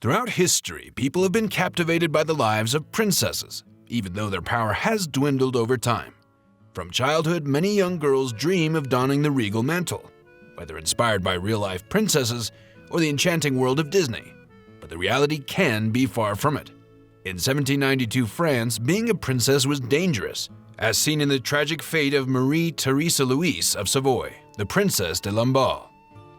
Throughout history, people have been captivated by the lives of princesses, even though their power has dwindled over time. From childhood, many young girls dream of donning the regal mantle, whether inspired by real-life princesses or the enchanting world of Disney. But the reality can be far from it. In 1792 France, being a princess was dangerous, as seen in the tragic fate of Marie Theresa Louise of Savoy, the Princess de Lamballe.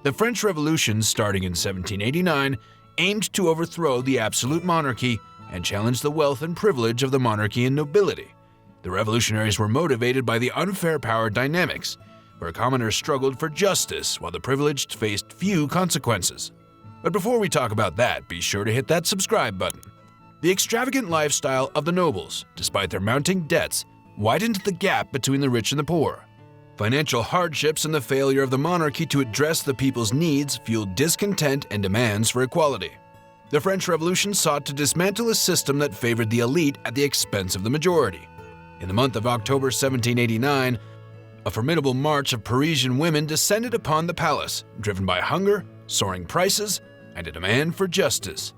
The French Revolution, starting in 1789, aimed to overthrow the absolute monarchy and challenge the wealth and privilege of the monarchy and nobility. The revolutionaries were motivated by the unfair power dynamics, where commoners struggled for justice while the privileged faced few consequences. But before we talk about that, be sure to hit that subscribe button. The extravagant lifestyle of the nobles, despite their mounting debts, widened the gap between the rich and the poor. Financial hardships and the failure of the monarchy to address the people's needs fueled discontent and demands for equality. The French Revolution sought to dismantle a system that favored the elite at the expense of the majority. In the month of October 1789, a formidable march of Parisian women descended upon the palace, driven by hunger, soaring prices, and a demand for justice.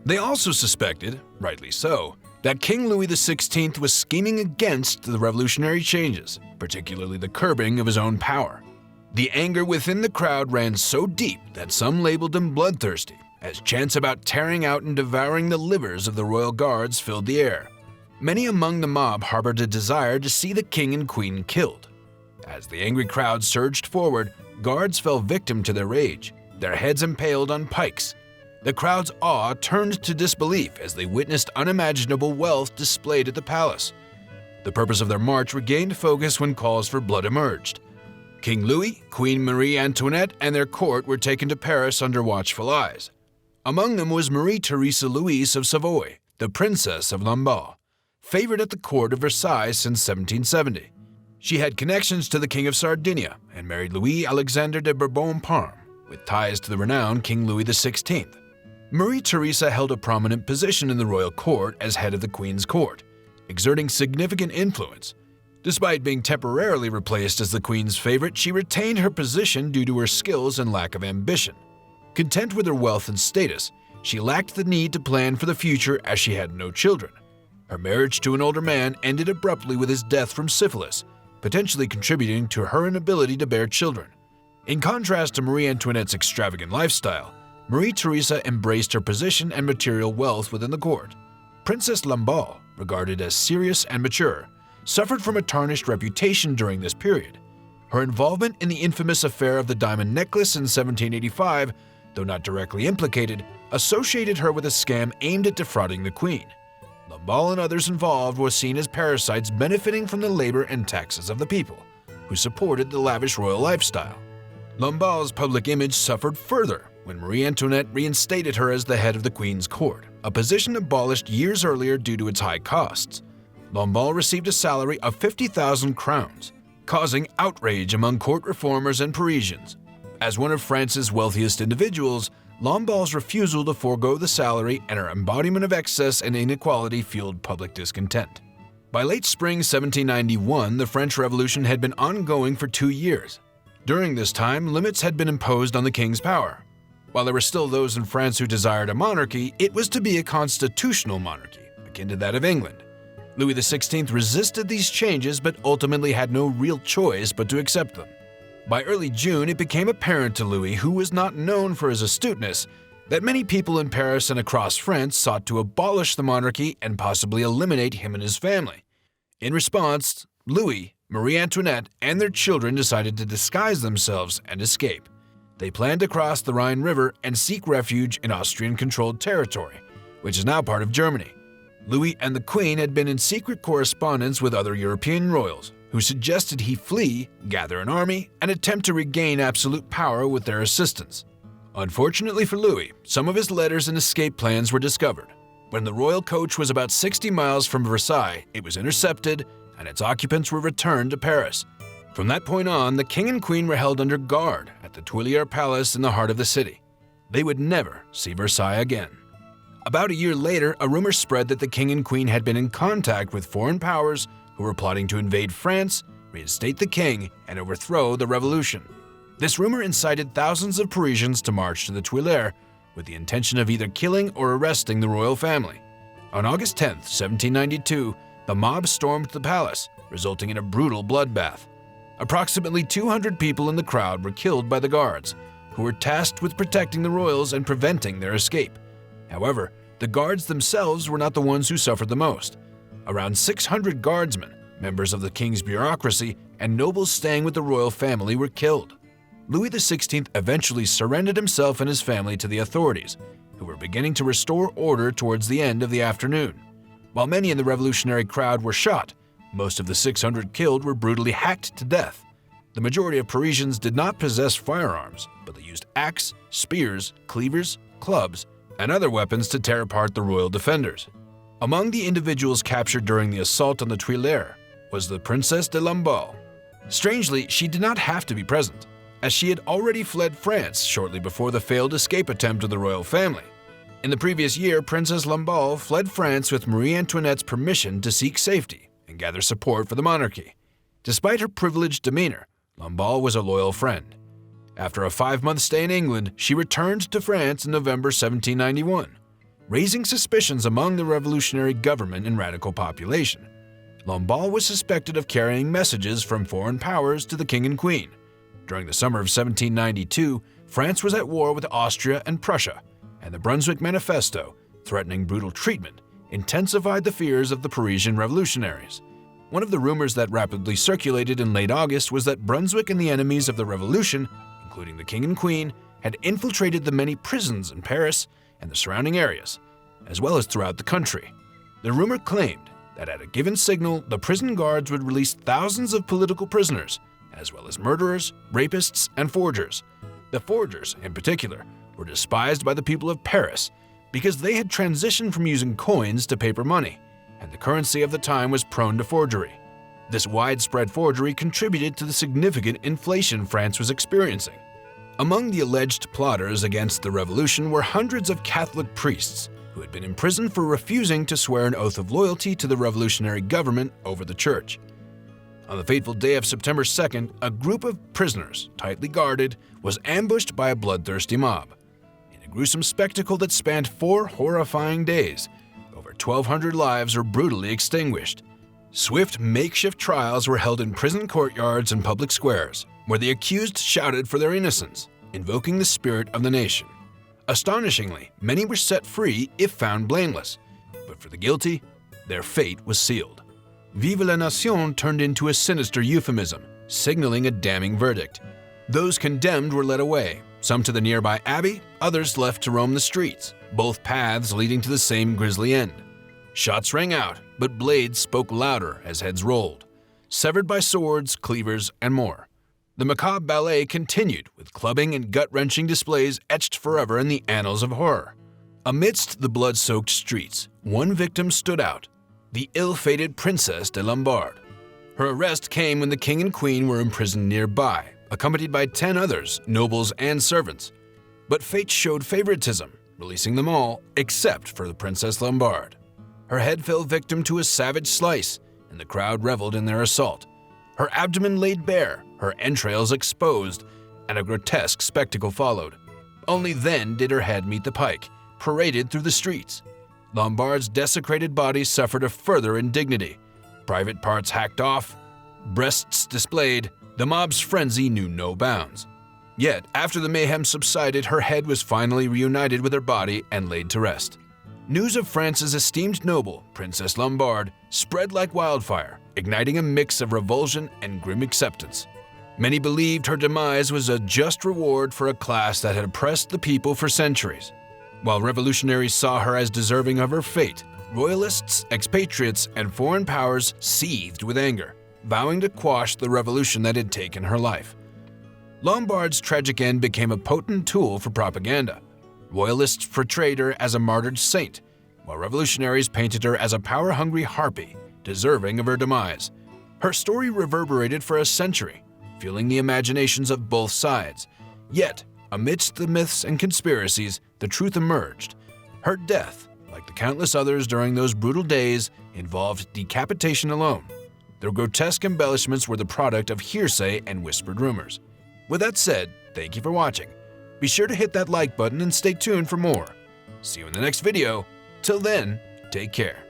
They also suspected, rightly so, that King Louis XVI was scheming against the revolutionary changes, particularly the curbing of his own power. The anger within the crowd ran so deep that some labeled him bloodthirsty, as chants about tearing out and devouring the livers of the royal guards filled the air. Many among the mob harbored a desire to see the king and queen killed. As the angry crowd surged forward, guards fell victim to their rage, their heads impaled on pikes. The crowd's awe turned to disbelief as they witnessed unimaginable wealth displayed at the palace. The purpose of their march regained focus when calls for blood emerged. King Louis, Queen Marie Antoinette, and their court were taken to Paris under watchful eyes. Among them was Marie Theresa Louise of Savoy, the Princess of Lamballe, favored at the court of Versailles since 1770. She had connections to the King of Sardinia and married Louis Alexander de Bourbon-Parme, with ties to the renowned King Louis XVI. Marie Theresa held a prominent position in the royal court as head of the Queen's court, exerting significant influence. Despite being temporarily replaced as the Queen's favorite, she retained her position due to her skills and lack of ambition. Content with her wealth and status, she lacked the need to plan for the future as she had no children. Her marriage to an older man ended abruptly with his death from syphilis, potentially contributing to her inability to bear children. In contrast to Marie Antoinette's extravagant lifestyle, Marie Theresa embraced her position and material wealth within the court. Princess Lamballe, regarded as serious and mature, suffered from a tarnished reputation during this period. Her involvement in the infamous affair of the diamond necklace in 1785, though not directly implicated, associated her with a scam aimed at defrauding the queen. Lamballe and others involved were seen as parasites benefiting from the labor and taxes of the people, who supported the lavish royal lifestyle. Lamballe's public image suffered further when Marie Antoinette reinstated her as the head of the Queen's court, a position abolished years earlier due to its high costs. Lamballe received a salary of 50,000 crowns, causing outrage among court reformers and Parisians. As one of France's wealthiest individuals, Lamballe's refusal to forego the salary and her embodiment of excess and inequality fueled public discontent. By late spring 1791, the French Revolution had been ongoing for 2 years. During this time, limits had been imposed on the king's power. While there were still those in France who desired a monarchy, it was to be a constitutional monarchy, akin to that of England. Louis XVI resisted these changes but ultimately had no real choice but to accept them. By early June, it became apparent to Louis, who was not known for his astuteness, that many people in Paris and across France sought to abolish the monarchy and possibly eliminate him and his family. In response, Louis, Marie Antoinette, and their children decided to disguise themselves and escape. They planned to cross the Rhine River and seek refuge in Austrian-controlled territory, which is now part of Germany. Louis and the Queen had been in secret correspondence with other European royals, who suggested he flee, gather an army, and attempt to regain absolute power with their assistance. Unfortunately for Louis, some of his letters and escape plans were discovered. When the royal coach was about 60 miles from Versailles, it was intercepted, and its occupants were returned to Paris. From that point on, the king and queen were held under guard at the Tuileries Palace in the heart of the city. They would never see Versailles again. About a year later, a rumor spread that the king and queen had been in contact with foreign powers who were plotting to invade France, reinstate the king, and overthrow the revolution. This rumor incited thousands of Parisians to march to the Tuileries, with the intention of either killing or arresting the royal family. On August 10, 1792, the mob stormed the palace, resulting in a brutal bloodbath. Approximately 200 people in the crowd were killed by the guards, who were tasked with protecting the royals and preventing their escape. However, the guards themselves were not the ones who suffered the most. Around 600 guardsmen, members of the king's bureaucracy, and nobles staying with the royal family were killed. Louis XVI eventually surrendered himself and his family to the authorities, who were beginning to restore order towards the end of the afternoon. While many in the revolutionary crowd were shot, most of the 600 killed were brutally hacked to death. The majority of Parisians did not possess firearms, but they used axes, spears, cleavers, clubs, and other weapons to tear apart the royal defenders. Among the individuals captured during the assault on the Tuileries was the Princesse de Lamballe. Strangely, she did not have to be present, as she had already fled France shortly before the failed escape attempt of the royal family. In the previous year, Princess Lamballe fled France with Marie Antoinette's permission to seek safety and gather support for the monarchy. Despite her privileged demeanor, Lamballe was a loyal friend. After a 5-month stay in England, she returned to France in November 1791, raising suspicions among the revolutionary government and radical population. Lamballe was suspected of carrying messages from foreign powers to the king and queen. During the summer of 1792, France was at war with Austria and Prussia, and the Brunswick Manifesto, threatening brutal treatment, intensified the fears of the Parisian revolutionaries. One of the rumors that rapidly circulated in late August was that Brunswick and the enemies of the revolution, including the king and queen, had infiltrated the many prisons in Paris and the surrounding areas, as well as throughout the country. The rumor claimed that at a given signal, the prison guards would release thousands of political prisoners, as well as murderers, rapists, and forgers. The forgers, in particular, were despised by the people of Paris because they had transitioned from using coins to paper money, and the currency of the time was prone to forgery. This widespread forgery contributed to the significant inflation France was experiencing. Among the alleged plotters against the revolution were hundreds of Catholic priests who had been imprisoned for refusing to swear an oath of loyalty to the revolutionary government over the church. On the fateful day of September 2nd, a group of prisoners, tightly guarded, was ambushed by a bloodthirsty mob. In a gruesome spectacle that spanned 4 horrifying days, over 1,200 lives were brutally extinguished. Swift makeshift trials were held in prison courtyards and public squares, where the accused shouted for their innocence, invoking the spirit of the nation. Astonishingly, many were set free if found blameless, but for the guilty, their fate was sealed. Vive la Nation turned into a sinister euphemism, signaling a damning verdict. Those condemned were led away, some to the nearby abbey, others left to roam the streets, both paths leading to the same grisly end. Shots rang out, but blades spoke louder as heads rolled, severed by swords, cleavers, and more. The macabre ballet continued, with clubbing and gut-wrenching displays etched forever in the annals of horror. Amidst the blood-soaked streets, one victim stood out: the ill-fated Princesse de Lamballe. Her arrest came when the king and queen were imprisoned nearby, accompanied by 10 others, nobles and servants. But fate showed favoritism, releasing them all except for the Princess Lamballe. Her head fell victim to a savage slice, and the crowd reveled in their assault. Her abdomen laid bare, her entrails exposed, and a grotesque spectacle followed. Only then did her head meet the pike, paraded through the streets. Lamballe's desecrated body suffered a further indignity. Private parts hacked off, breasts displayed, the mob's frenzy knew no bounds. Yet, after the mayhem subsided, her head was finally reunited with her body and laid to rest. News of France's esteemed noble, Princess Lamballe, spread like wildfire, igniting a mix of revulsion and grim acceptance. Many believed her demise was a just reward for a class that had oppressed the people for centuries. While revolutionaries saw her as deserving of her fate, royalists, expatriates, and foreign powers seethed with anger, vowing to quash the revolution that had taken her life. Lamballe's tragic end became a potent tool for propaganda. Royalists portrayed her as a martyred saint, while revolutionaries painted her as a power-hungry harpy, deserving of her demise. Her story reverberated for a century, fueling the imaginations of both sides. Yet, amidst the myths and conspiracies, the truth emerged. Her death, like the countless others during those brutal days, involved decapitation alone. The grotesque embellishments were the product of hearsay and whispered rumors. With that said, thank you for watching. Be sure to hit that like button and stay tuned for more. See you in the next video. Till then, take care.